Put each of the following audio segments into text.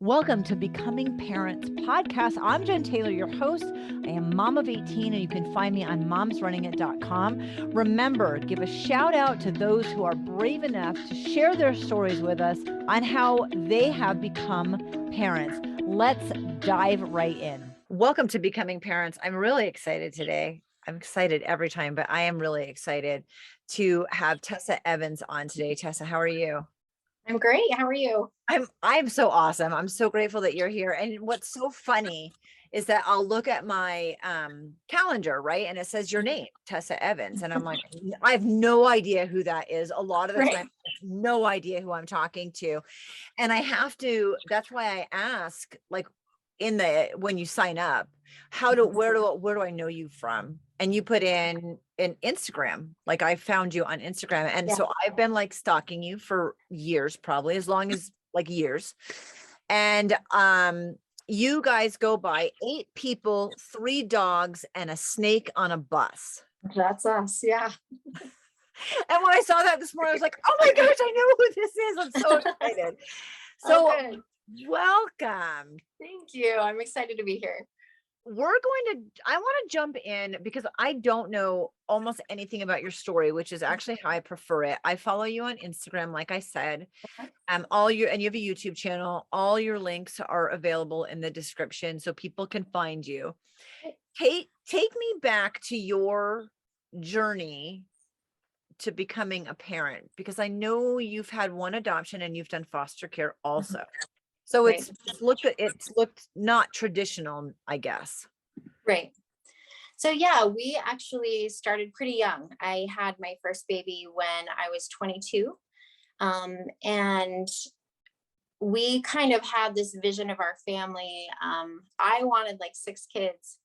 Welcome to Becoming Parents podcast. I'm Jen Taylor, your host. I am mom of 18, and you can find me on momsrunningit.com. Remember, give a shout out to those who are brave enough to share their stories with us on how they have become parents. Let's dive right in. Welcome to Becoming Parents. I'm really excited today. I'm excited every time, but I am really excited to have Tessa Evans on today. Tessa, how are you? I'm great. How are you? I'm so awesome. I'm so grateful that you're here. And what's so funny is that I'll look at my calendar, right? And it says your name, Tessa Evans. And I'm like, I have no idea who that is. A lot of the time, I have no idea who I'm talking to. And I have to, that's why I ask, like, when you sign up, where do I know you from? And you put in Instagram, like I found you on Instagram. And so I've been like stalking you for years, probably as long as like years. And you guys go by 8 people, 3 dogs, and a snake on a bus. That's us. Yeah. And when I saw that this morning, I was like, oh my gosh, I know who this is. I'm so excited. So welcome. Thank you. I'm excited to be here. I want to jump in because I don't know almost anything about your story, which is actually how I prefer it. I follow you on Instagram, like I said, and you have a YouTube channel. All your links are available in the description so people can find you. Take me back to your journey to becoming a parent, because I know you've had one adoption and you've done foster care also. So it's looked not traditional, I guess. Right. So yeah, we actually started pretty young. I had my first baby when I was 22. And we kind of had this vision of our family. I wanted like 6 kids.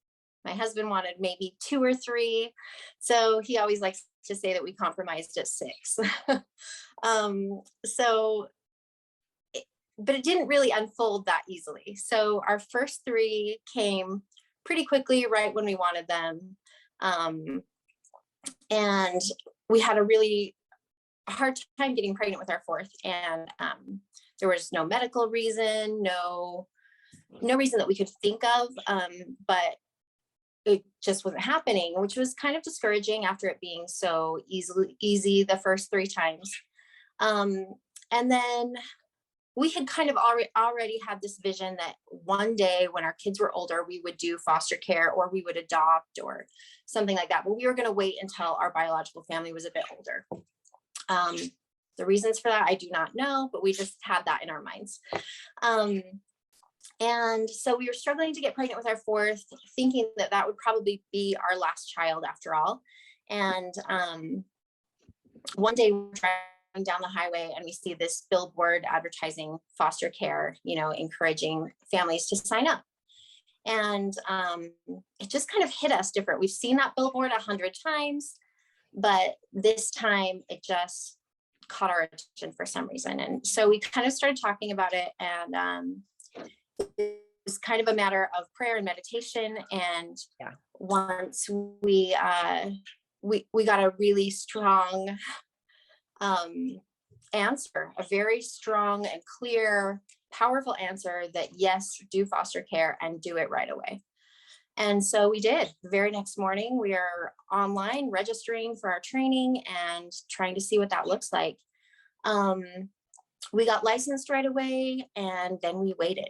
My husband wanted maybe 2 or 3. So he always likes to say that we compromised at 6. But it didn't really unfold that easily. So our first 3 came pretty quickly, right when we wanted them. And we had a really hard time getting pregnant with our 4th. And there was no medical reason, no reason that we could think of, but it just wasn't happening, which was kind of discouraging after it being so easy the first 3 times. And then we had kind of already had this vision that one day when our kids were older, we would do foster care or we would adopt or something like that. But we were going to wait until our biological family was a bit older. The reasons for that, I do not know, but we just had that in our minds. And so we were struggling to get pregnant with our 4th, thinking that that would probably be our last child after all. And one day we're driving down the highway and we see this billboard advertising foster care, encouraging families to sign up. And it just kind of hit us different. We've seen that billboard 100 times, but this time it just caught our attention for some reason. And so we kind of started talking about it, and it was kind of a matter of prayer and meditation. And once we got a really strong answer, a very strong and clear, powerful answer that yes, do foster care and do it right away. And so we did. The very next morning, we are online registering for our training and trying to see what that looks like. We got licensed right away, and then we waited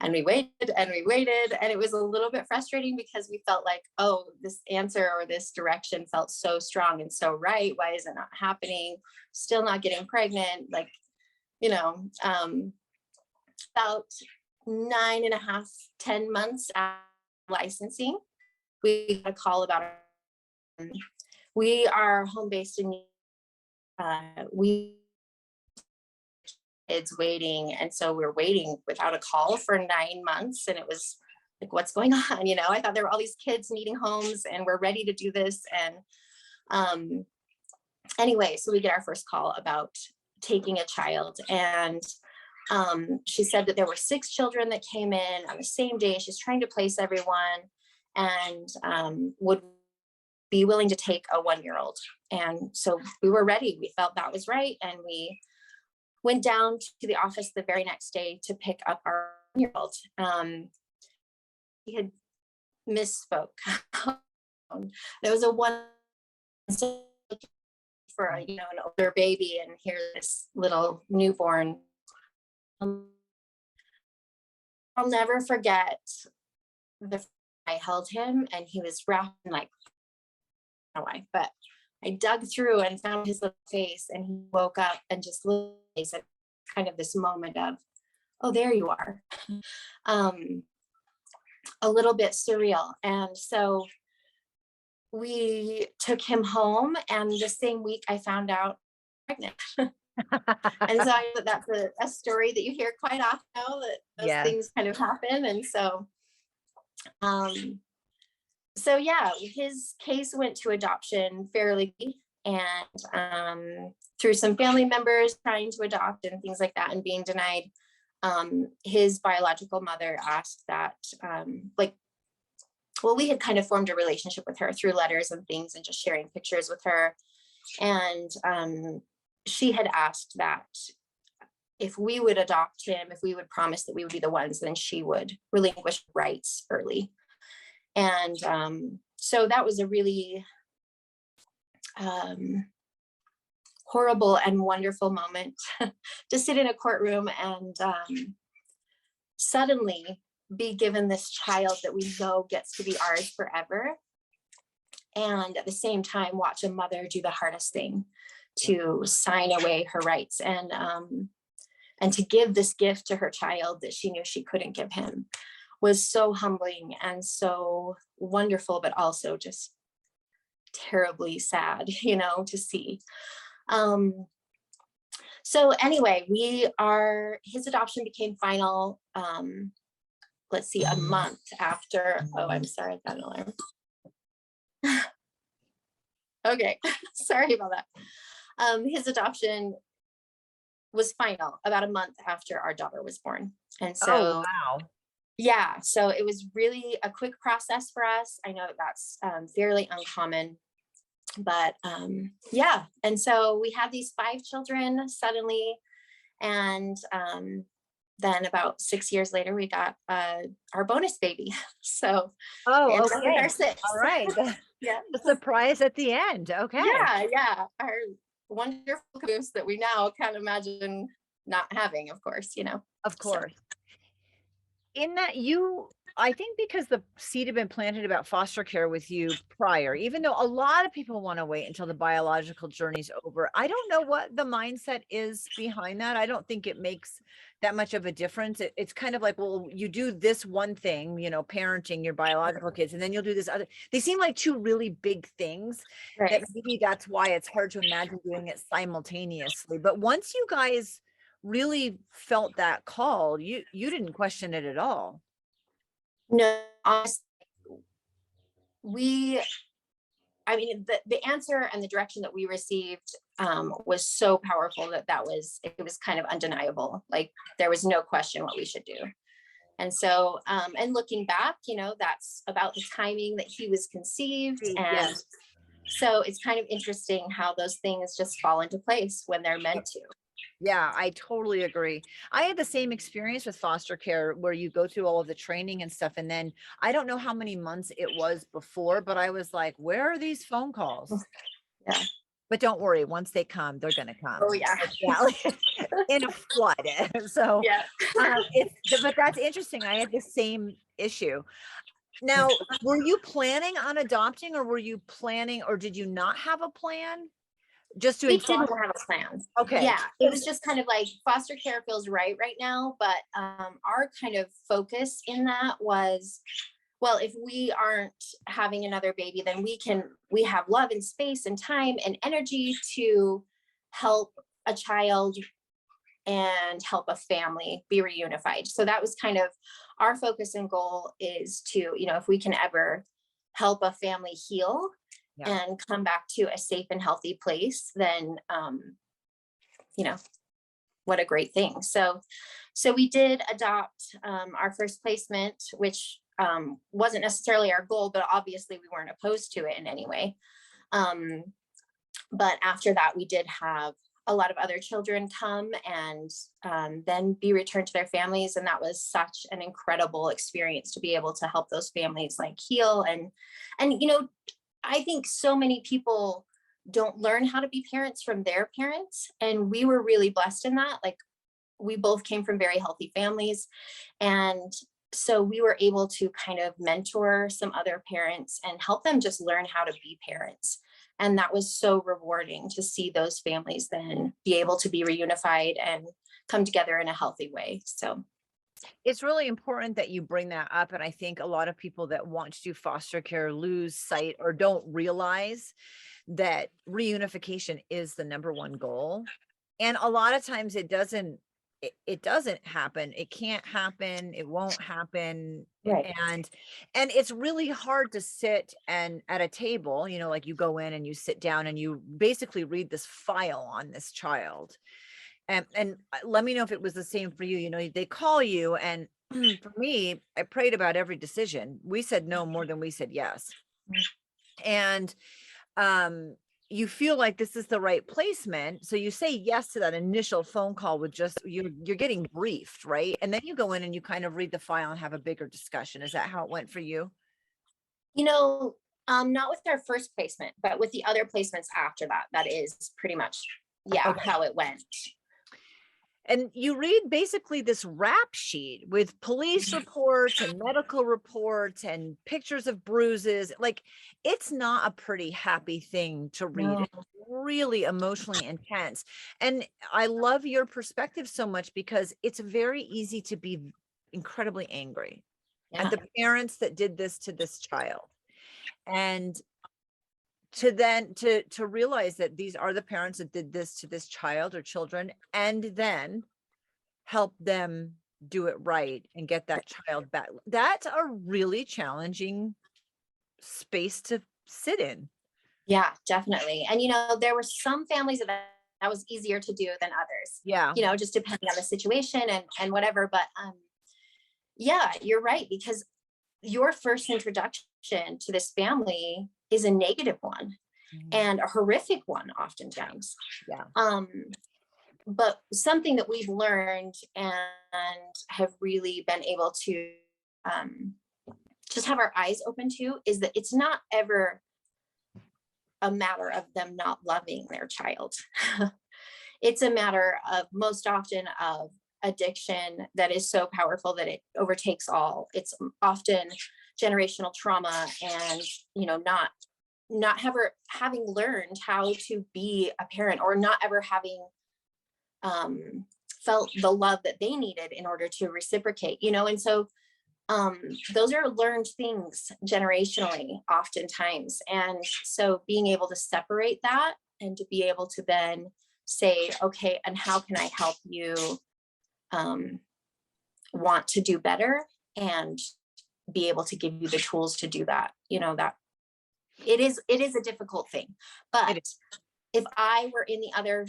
and we waited and we waited. And it was a little bit frustrating because we felt like, oh, this answer or this direction felt so strong and so right. Why is it not happening? Still not getting pregnant. Like, about 9.5, 10 months after licensing, we got a call about we are home based in we kids waiting, and so we're waiting without a call for 9 months, and it was like, what's going on? I thought there were all these kids needing homes and we're ready to do this. And anyway, so we get our first call about taking a child, and she said that there were 6 children that came in on the same day. She's trying to place everyone, and would be willing to take a 1-year-old. And so we were ready. We felt that was right. And we went down to the office the very next day to pick up our 1-year-old. He had misspoke. There was a one for an older baby, and here's this little newborn. I'll never forget I held him, and he was wrapped in, like, I don't know why, but I dug through and found his little face, and he woke up and just looked at kind of this moment of, oh, there you are. A little bit surreal. And so we took him home, and the same week I found out pregnant. And so that's a story that you hear quite often now, that those things kind of happen. And so yeah, his case went to adoption fairly, and through some family members trying to adopt and things like that and being denied, his biological mother asked that, we had kind of formed a relationship with her through letters and things and just sharing pictures with her. And she had asked that if we would adopt him, if we would promise that we would be the ones, then she would relinquish rights early. And so that was a really horrible and wonderful moment to sit in a courtroom and suddenly be given this child that we know gets to be ours forever. And at the same time, watch a mother do the hardest thing, to sign away her rights and to give this gift to her child that she knew she couldn't give him, was so humbling and so wonderful, but also just terribly sad, to see. So anyway, his adoption became final, a month after, I'm sorry, I got an alarm. Okay, sorry about that. His adoption was final about a month after our daughter was born. And so, wow. Yeah, so it was really a quick process for us. I know that's fairly uncommon, but yeah. And so we had these 5 children suddenly. And then about 6 years later, we got our bonus baby. So okay. Our 6th. All right. Yeah. The surprise at the end. Okay. Yeah. Our wonderful caboose that we now can't imagine not having, of course, Of course. In that I think because the seed had been planted about foster care with you prior, even though a lot of people want to wait until the biological journey's over. I don't know what the mindset is behind that. I don't think it makes that much of a difference. It's kind of like, well, you do this one thing, parenting your biological kids, and then you'll do this other. They seem like 2 really big things. Right. That maybe that's why it's hard to imagine doing it simultaneously. But once you guys really felt that call, you didn't question it at all. No, honestly, the answer and the direction that we received was so powerful that it was kind of undeniable. Like, there was no question what we should do. And so, and looking back, that's about the timing that he was conceived. And so it's kind of interesting how those things just fall into place when they're meant to. Yeah, I totally agree. I had the same experience with foster care, where you go through all of the training and stuff. And then I don't know how many months it was before, but I was like, where are these phone calls? Yeah. But don't worry, once they come, they're going to come. Oh yeah. In a flood. So yeah. But that's interesting. I had the same issue. Now, were you planning on adopting, or did you not have a plan? Just we didn't have a plan. Okay. Yeah, it was just kind of like foster care feels right now, but our kind of focus in that was, well, if we aren't having another baby, then we have love and space and time and energy to help a child and help a family be reunified. So that was kind of our focus and goal, is to, if we can ever help a family heal and come back to a safe and healthy place, then, what a great thing. So we did adopt our first placement, which wasn't necessarily our goal, but obviously we weren't opposed to it in any way. But after that, we did have a lot of other children come and then be returned to their families. And that was such an incredible experience to be able to help those families like heal. And, you know, I think so many people don't learn how to be parents from their parents. And we were really blessed in that. Like, we both came from very healthy families. And so we were able to kind of mentor some other parents and help them just learn how to be parents. And that was so rewarding to see those families then be able to be reunified and come together in a healthy way. So it's really important that you bring that up. And I think a lot of people that want to do foster care lose sight or don't realize that reunification is the number one goal. And a lot of times it doesn't happen. It can't happen. It won't happen. right. And it's really hard to sit and at a table, you know, like you go in and you sit down and you basically read this file on this child. And let me know if it was the same for you. You know, they call you, and for me, I prayed about every decision. We said no more than we said yes. And you feel like this is the right placement. So you say yes to that initial phone call with just, you're getting briefed, right? And then you go in and you kind of read the file and have a bigger discussion. Is that how it went for you? You know, not with our first placement, but with the other placements after that, that is pretty much, yeah, Okay. how it went. And you read basically this rap sheet with police reports and medical reports and pictures of bruises. Like, it's not a pretty happy thing to read. No. It's really emotionally intense. And I love your perspective so much because it's very easy to be incredibly angry at the parents that did this to this child. And to then to realize that these are the parents that did this to this child or children, and then help them do it right and get that child back. That's a really challenging space to sit in. Yeah, definitely. And, you know, there were some families that was easier to do than others, Yeah. you know, just depending on the situation and whatever. But yeah, you're right, because your first introduction to this family is a negative one and a horrific one oftentimes. Yeah. But something that we've learned and have really been able to just have our eyes open to is that it's not ever a matter of them not loving their child. It's a matter of most often of addiction that is so powerful that it overtakes all. It's often generational trauma and, you know, not ever having learned how to be a parent, or not ever having felt the love that they needed in order to reciprocate, you know. And so those are learned things generationally oftentimes. And so being able to separate that and to be able to then say, okay, and how can I help you want to do better and be able to give you the tools to do that, you know, that it is a difficult thing. But if I were in the other,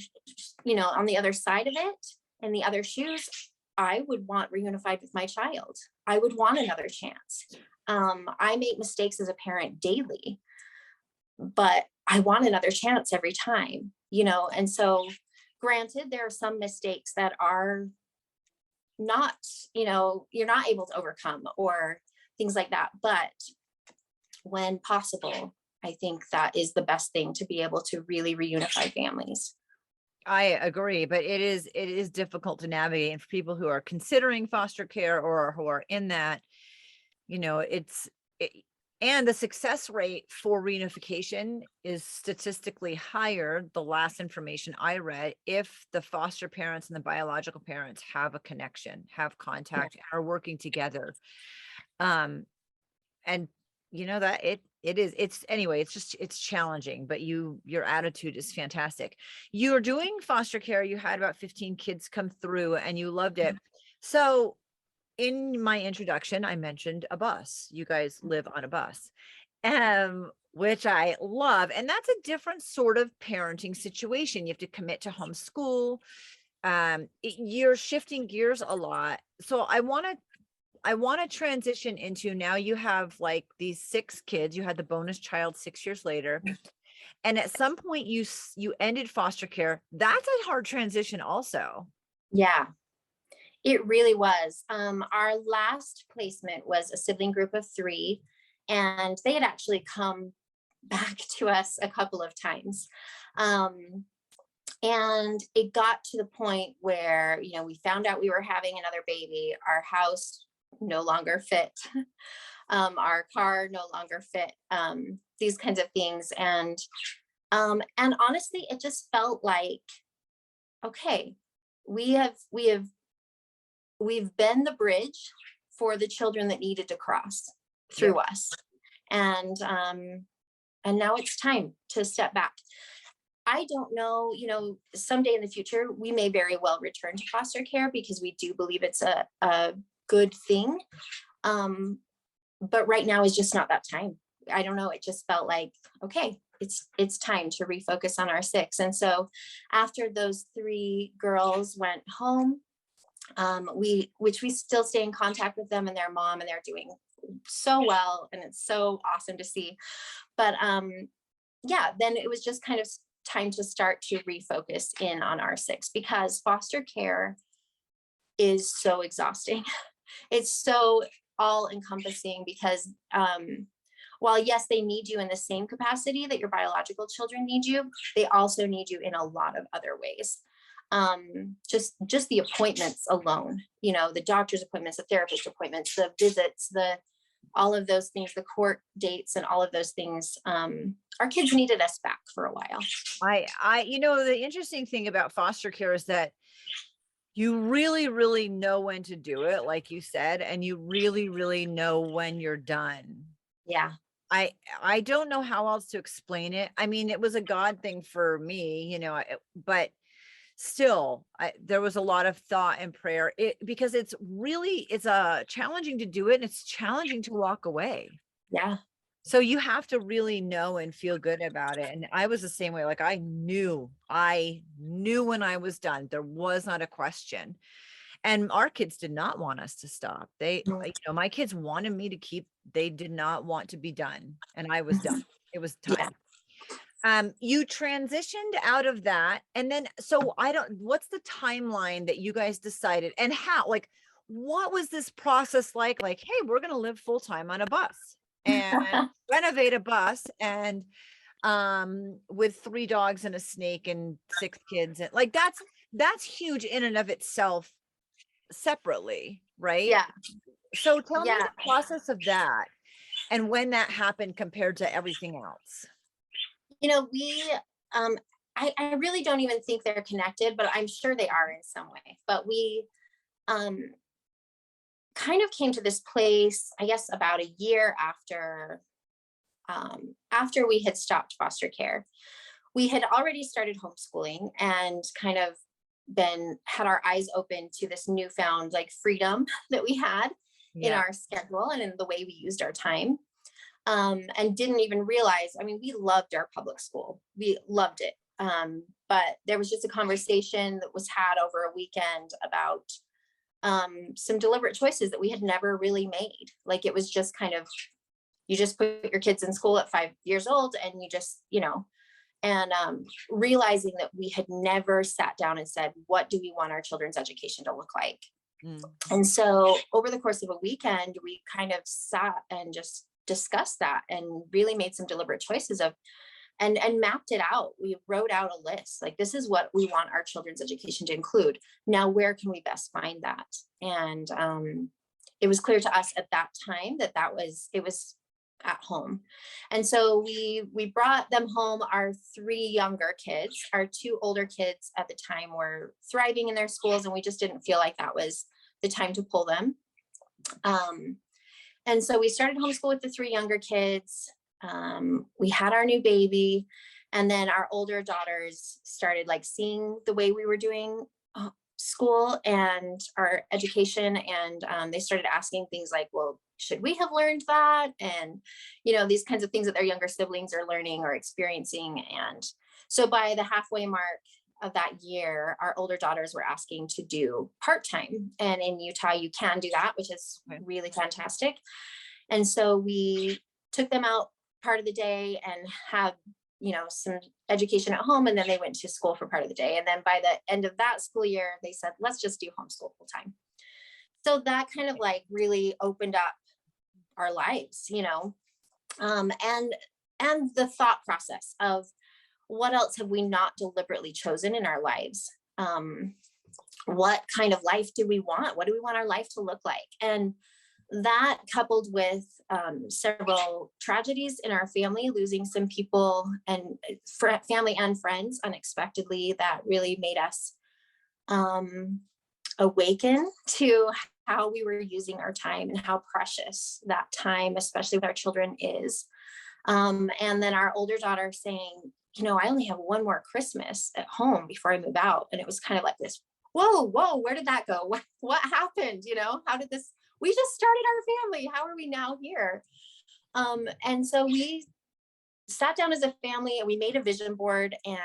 you know, on the other side of it, in the other shoes, I would want reunified with my child. I would want another chance. I make mistakes as a parent daily, but I want another chance every time, you know. And so granted, there are some mistakes that are not, you know, you're not able to overcome or things like that. But when possible, I think that is the best thing to be able to really reunify families. I agree, but it is difficult to navigate. And for people who are considering foster care or who are in that, you know, and the success rate for reunification is statistically higher, the last information I read, if the foster parents and the biological parents have a connection, have contact, are working together. And you know that it's challenging, but your attitude is fantastic. You're doing foster care. You had about 15 kids come through and you loved it. So in my introduction, I mentioned a bus. You guys live on a bus, which I love. And that's a different sort of parenting situation. You have to commit to homeschool. You're shifting gears a lot. So I want to transition into, now you have like these 6 kids. You had the bonus child 6 years later. And at some point you ended foster care. That's a hard transition also. Yeah, it really was. Our last placement was a sibling group of 3, and they had actually come back to us a couple of times. Um, and it got to the point where, we found out we were having another baby. Our house no longer fit. Our car no longer fit. These kinds of things. And honestly, it just felt like, okay, we've been the bridge for the children that needed to cross through us. And now it's time to step back. I don't know, someday in the future, we may very well return to foster care because we do believe it's a good thing. But right now is just not that time. I don't know. It just felt like, okay, it's time to refocus on our 6. And so after those 3 girls went home, which we still stay in contact with them and their mom, and they're doing so well. And it's so awesome to see. But yeah, then it was just kind of time to start to refocus in on our 6, because foster care is so exhausting. It's so all encompassing because while yes, they need you in the same capacity that your biological children need you, they also need you in a lot of other ways. Just the appointments alone, the doctor's appointments, the therapist appointments, the visits, all of those things, the court dates and all of those things. Our kids needed us back for a while. The interesting thing about foster care is that you really, really know when to do it, like you said, and you really, really know when you're done. Yeah. I don't know how else to explain it. I mean, it was a God thing for me, but still, there was a lot of thought and prayer because it's challenging to do it, and it's challenging to walk away. Yeah. So you have to really know and feel good about it. And I was the same way. Like I knew when I was done. There was not a question. And our kids did not want us to stop. My kids wanted me to keep, they did not want to be done. And I was done. It was time. You transitioned out of that. And then, so what's the timeline that you guys decided, and how, what was this process like? Like, hey, we're going to live full time on a bus and renovate a bus, and with 3 dogs and a snake and 6 kids, and that's huge in and of itself separately, right? Yeah. So tell me the process of that and when that happened compared to everything else. I really don't even think they're connected, but I'm sure they are in some way. But we kind of came to this place, I guess, about a year after we had stopped foster care. We had already started homeschooling and kind of had our eyes open to this newfound freedom that we had in our schedule and in the way we used our time. And didn't even realize, we loved our public school. We loved it. But there was just a conversation that was had over a weekend about some deliberate choices that we had never really made. It was just kind of, you just put your kids in school at 5 years old, and you just, and realizing that we had never sat down and said, what do we want our children's education to look like? And so over the course of a weekend, we kind of sat and just discussed that and really made some deliberate choices and mapped it out. We wrote out a list, this is what we want our children's education to include. Now, where can we best find that? And it was clear to us at that time that it was at home. And so we brought them home. Our 3 younger kids, our 2 older kids at the time were thriving in their schools, and we just didn't feel like that was the time to pull them. And so we started homeschool with the 3 younger kids. We had our new baby, and then our older daughters started seeing the way we were doing school and our education. And they started asking things like, well, should we have learned that? And, these kinds of things that their younger siblings are learning or experiencing. And so by the halfway mark of that year, our older daughters were asking to do part-time. And in Utah, you can do that, which is really fantastic. And so we took them out part of the day and have some education at home, and then they went to school for part of the day. And then by the end of that school year, they said, let's just do homeschool full time. So that kind of like really opened up our lives, and the thought process of what else have we not deliberately chosen in our lives? What kind of life do we want? What do we want our life to look like? And that, coupled with several tragedies in our family, losing some people and family and friends unexpectedly, that really made us awaken to how we were using our time and how precious that time, especially with our children, is. And then our older daughter saying, I only have one more Christmas at home before I move out. And it was kind of like this, whoa, where did that go? What happened? How did this, we just started our family. How are we now here? And so we sat down as a family and we made a vision board, and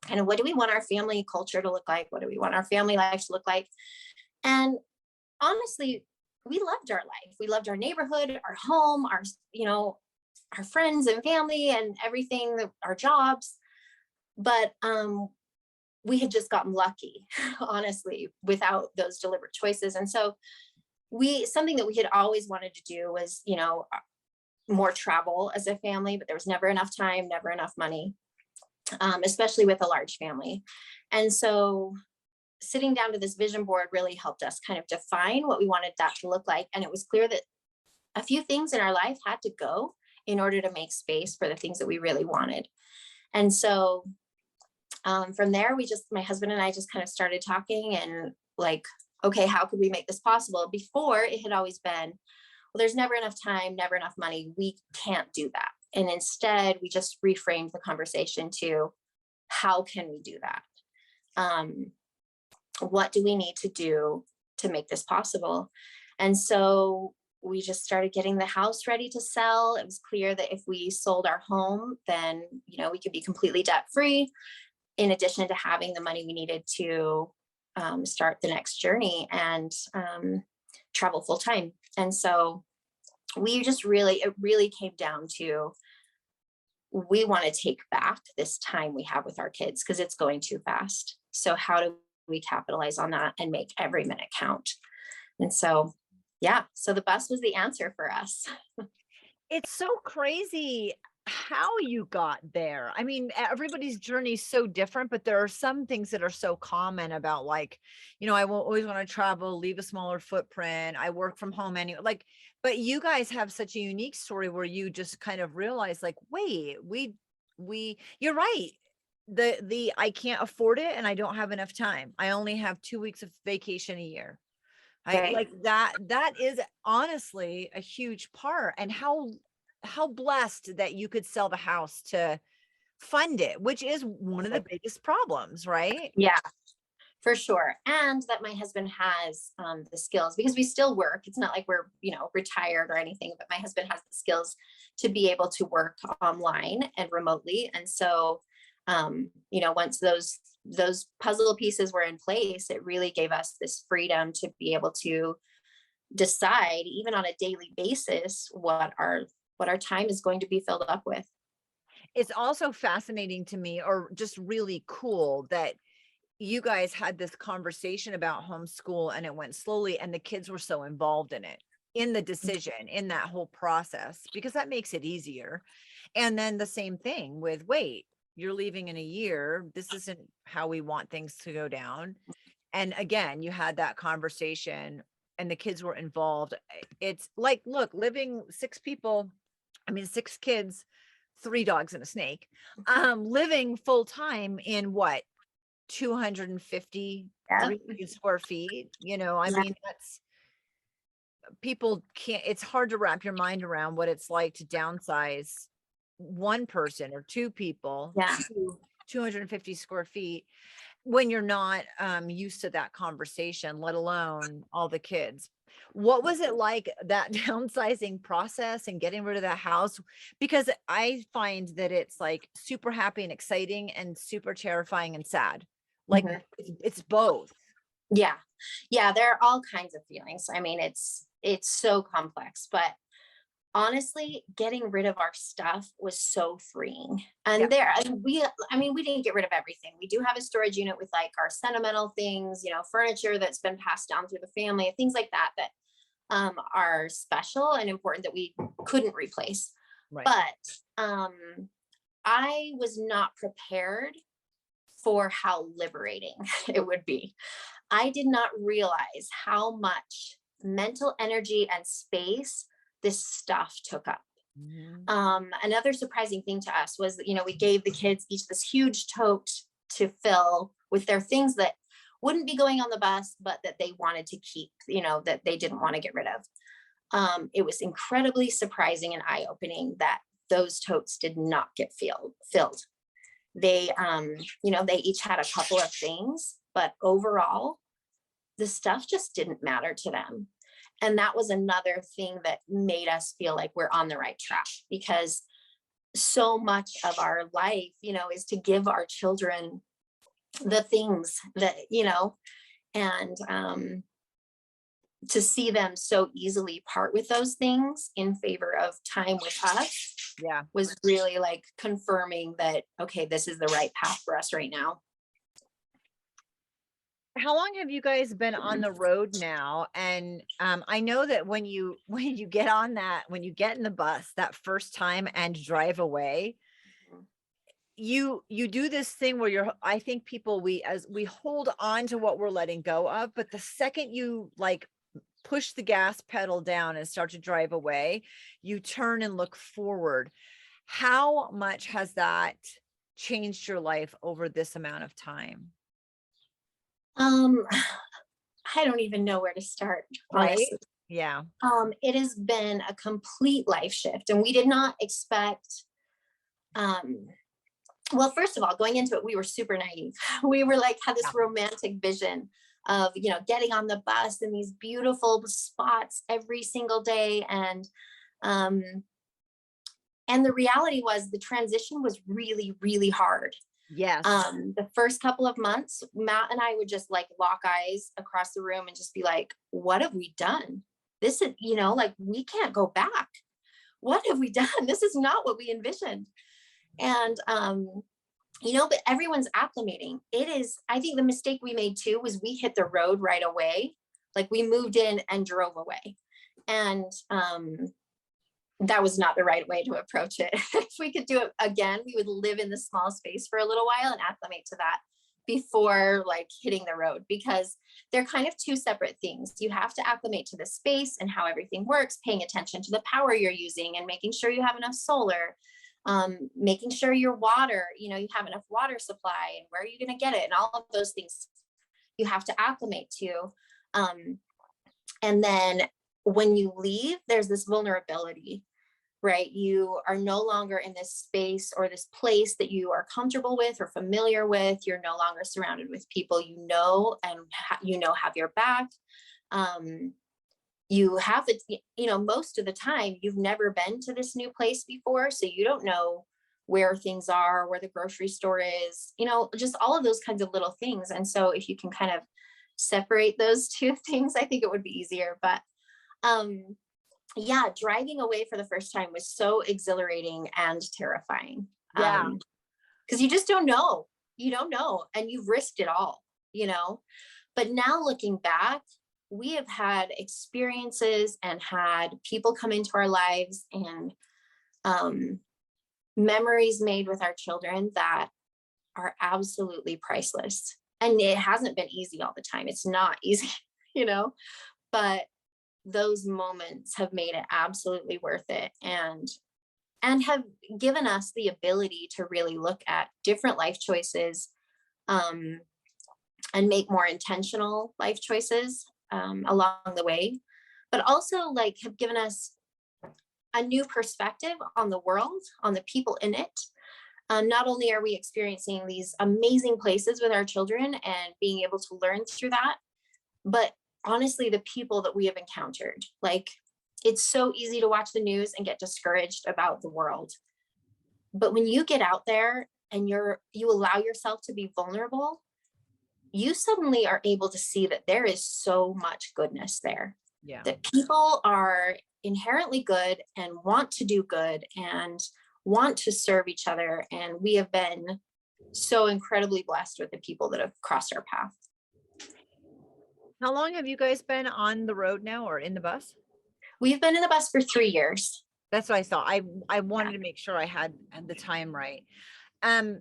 kind of, what do we want our family culture to look like? What do we want our family life to look like? And honestly, we loved our life. We loved our neighborhood, our home, our friends and family and everything, our jobs. But we had just gotten lucky, honestly, without those deliberate choices. And so something that we had always wanted to do was, more travel as a family, but there was never enough time, never enough money, especially with a large family. And so sitting down to this vision board really helped us kind of define what we wanted that to look like. And it was clear that a few things in our life had to go in order to make space for the things that we really wanted. And so from there, my husband and I just kind of started talking and like, okay, how could we make this possible? Before, it had always been, well, there's never enough time, never enough money. We can't do that. And instead, we just reframed the conversation to, how can we do that? What do we need to do to make this possible? And so we just started getting the house ready to sell. It was clear that if we sold our home, then, we could be completely debt free, in addition to having the money we needed to start the next journey and travel full time. And so it really came down to, we want to take back this time we have with our kids because it's going too fast. So how do we capitalize on that and make every minute count? And so, so the bus was the answer for us. It's so crazy how you got there. I mean, everybody's journey is so different, but there are some things that are so common about, like, I will always want to travel, leave a smaller footprint. I work from home anyway. But you guys have such a unique story where you just kind of realize, like, wait, you're right. The I can't afford it and I don't have enough time. I only have 2 weeks of vacation a year. Right. Like that is honestly a huge part. And how blessed that you could sell the house to fund it, which is one of the biggest problems, right? Yeah, for sure. And that my husband has the skills, because we still work. It's not like we're, retired or anything, but my husband has the skills to be able to work online and remotely. And so, once those puzzle pieces were in place, it really gave us this freedom to be able to decide, even on a daily basis, what our time is going to be filled up with. It's also fascinating to me, or just really cool, that you guys had this conversation about homeschool and it went slowly and the kids were so involved in it, in the decision, in that whole process, because that makes it easier. And then the same thing with, wait, you're leaving in a year. This isn't how we want things to go down. And again, you had that conversation and the kids were involved. It's like, look, living 6 kids, 3 dogs and a snake, living full time in what, 250 square feet, I mean, that's, people can't, it's hard to wrap your mind around what it's like to downsize one person or 2 people to 250 square feet when you're not used to that conversation, let alone all the kids. What was it like, that downsizing process and getting rid of that house? Because I find that it's like super happy and exciting and super terrifying and sad. Like it's both. Yeah. There are all kinds of feelings. I mean, it's so complex, but honestly, getting rid of our stuff was so freeing. Yeah. And we didn't get rid of everything. We do have a storage unit with like our sentimental things, furniture that's been passed down through the family, things like that, that are special and important that we couldn't replace. Right. But I was not prepared for how liberating it would be. I did not realize how much mental energy and space this stuff took up. Mhm. Another surprising thing to us was that, we gave the kids each this huge tote to fill with their things that wouldn't be going on the bus, but that they wanted to keep, that they didn't want to get rid of. It was incredibly surprising and eye-opening that those totes did not get filled. They, they each had a couple of things, but overall, the stuff just didn't matter to them. And that was another thing that made us feel like we're on the right track, because so much of our life, is to give our children the things that, and to see them so easily part with those things in favor of time with us Yeah. was really like confirming that, okay, this is the right path for us right now. How long have you guys been on the road now? And I know that when you get on when you get in the bus that first time and drive away, you do this thing where I think people, we hold on to what we're letting go of, but the second you like push the gas pedal down and start to drive away, you turn and look forward. How much has that changed your life over this amount of time? Um, I don't even know where to start, Right? honestly. Yeah. It has been a complete life shift, and we did not expect, well, first of all, going into it, we were super naive. We were like, had this Yeah. romantic vision of, getting on the bus in these beautiful spots every single day. Um, and the reality was the transition was really, really hard. Yes. The first couple of months, Matt and I would just like lock eyes across the room and just be like, what have we done? This is, like, we can't go back. What have we done? This is not what we envisioned. And, but everyone's acclimating. I think the mistake we made too was we hit the road right away. Like we moved in and drove away. And, that was not the right way to approach it. If we could do it again, we would live in the small space for a little while and acclimate to that before like hitting the road, because they're kind of two separate things. You have to acclimate to the space and how everything works, paying attention to the power you're using and making sure you have enough solar, making sure your water, you have enough water supply and where are you going to get it, and all of those things you have to acclimate to. And then when you leave, there's this vulnerability, right? You are no longer in this space or this place that you are comfortable with or familiar with. You're no longer surrounded with people and have your back. You have it, most of the time you've never been to this new place before, so you don't know where things are, where the grocery store is, just all of those kinds of little things. And so if you can kind of separate those two things, I think it would be easier. But yeah, driving away for the first time was so exhilarating and terrifying. Yeah. Because you just don't know. You don't know. And you've risked it all, But now looking back, we have had experiences and had people come into our lives and memories made with our children that are absolutely priceless. And it hasn't been easy all the time. It's not easy, but those moments have made it absolutely worth it, and have given us the ability to really look at different life choices, and make more intentional life choices along the way, but also like have given us a new perspective on the world, on the people in it. Not only are we experiencing these amazing places with our children and being able to learn through that, but honestly, the people that we have encountered, like it's so easy to watch the news and get discouraged about the world. But when you get out there and you allow yourself to be vulnerable, you suddenly are able to see that there is so much goodness there. Yeah. that people are inherently good and want to do good and want to serve each other. And we have been so incredibly blessed with the people that have crossed our path. How long have you guys been on the road now or in the bus? We've been in the bus for 3 years. That's what I saw. I wanted Yeah. to make sure I had the time right. Um,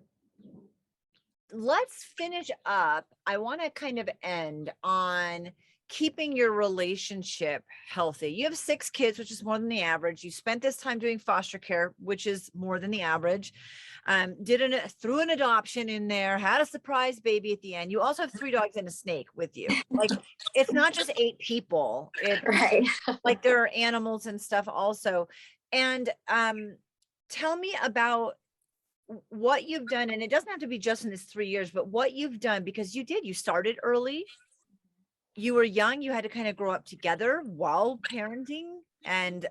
let's finish up. I want to kind of end on keeping your relationship healthy. You have 6 kids, which is more than the average. You spent this time doing foster care, which is more than the average. Threw an adoption in there, had a surprise baby at the end. You also have 3 dogs and a snake with you. Like, it's not just 8 people. It's Right. like there are animals and stuff also. And tell me about what you've done, and it doesn't have to be just in this 3 years, but what you've done, because you started early, you were young, you had to kind of grow up together while parenting. And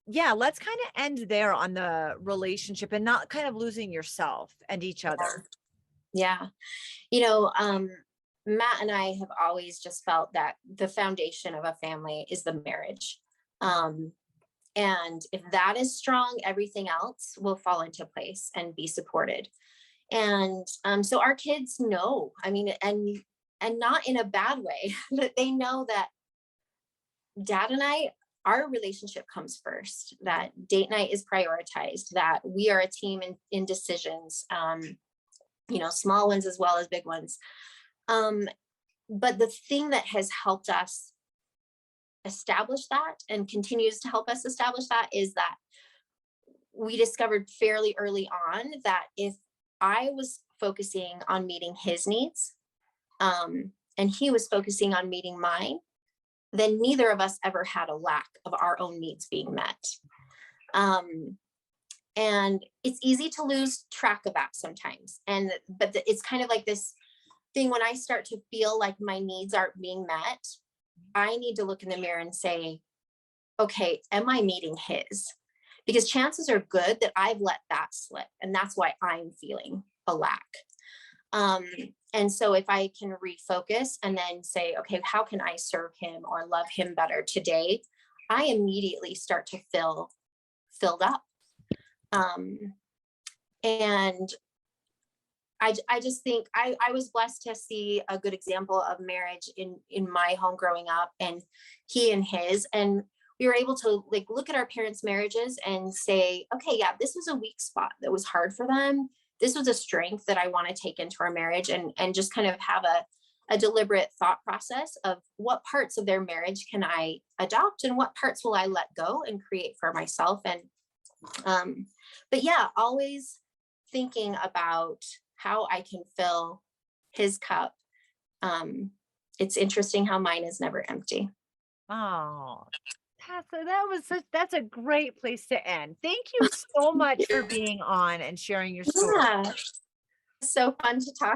yeah, let's kind of end there on the relationship and not kind of losing yourself and each other. Yeah. Matt and I have always just felt that the foundation of a family is the marriage. And if that is strong, everything else will fall into place and be supported. And so our kids know, I mean, and not in a bad way, that they know that Dad and I, our relationship comes first, that date night is prioritized, that we are a team in decisions, small ones as well as big ones. But the thing that has helped us establish that and continues to help us establish that is that we discovered fairly early on that if I was focusing on meeting his needs, and he was focusing on meeting mine, then neither of us ever had a lack of our own needs being met. And it's easy to lose track of that sometimes. But it's kind of like this thing when I start to feel like my needs aren't being met, I need to look in the mirror and say, okay, am I meeting his? Because chances are good that I've let that slip. And that's why I'm feeling a lack. And so if I can refocus and then say, okay, how can I serve him or love him better today? I immediately start to feel filled up. And I just think I was blessed to see a good example of marriage in my home growing up, and he and his, and we were able to like look at our parents' marriages and say, okay, yeah, this was a weak spot that was hard for them. This was a strength that I want to take into our marriage, and just kind of have a deliberate thought process of what parts of their marriage can I adopt and what parts will I let go and create for myself. And but yeah, always thinking about how I can fill his cup. It's interesting how mine is never empty. Oh, that's a great place to end. Thank you so much for being on and sharing your story. Yeah, so fun to talk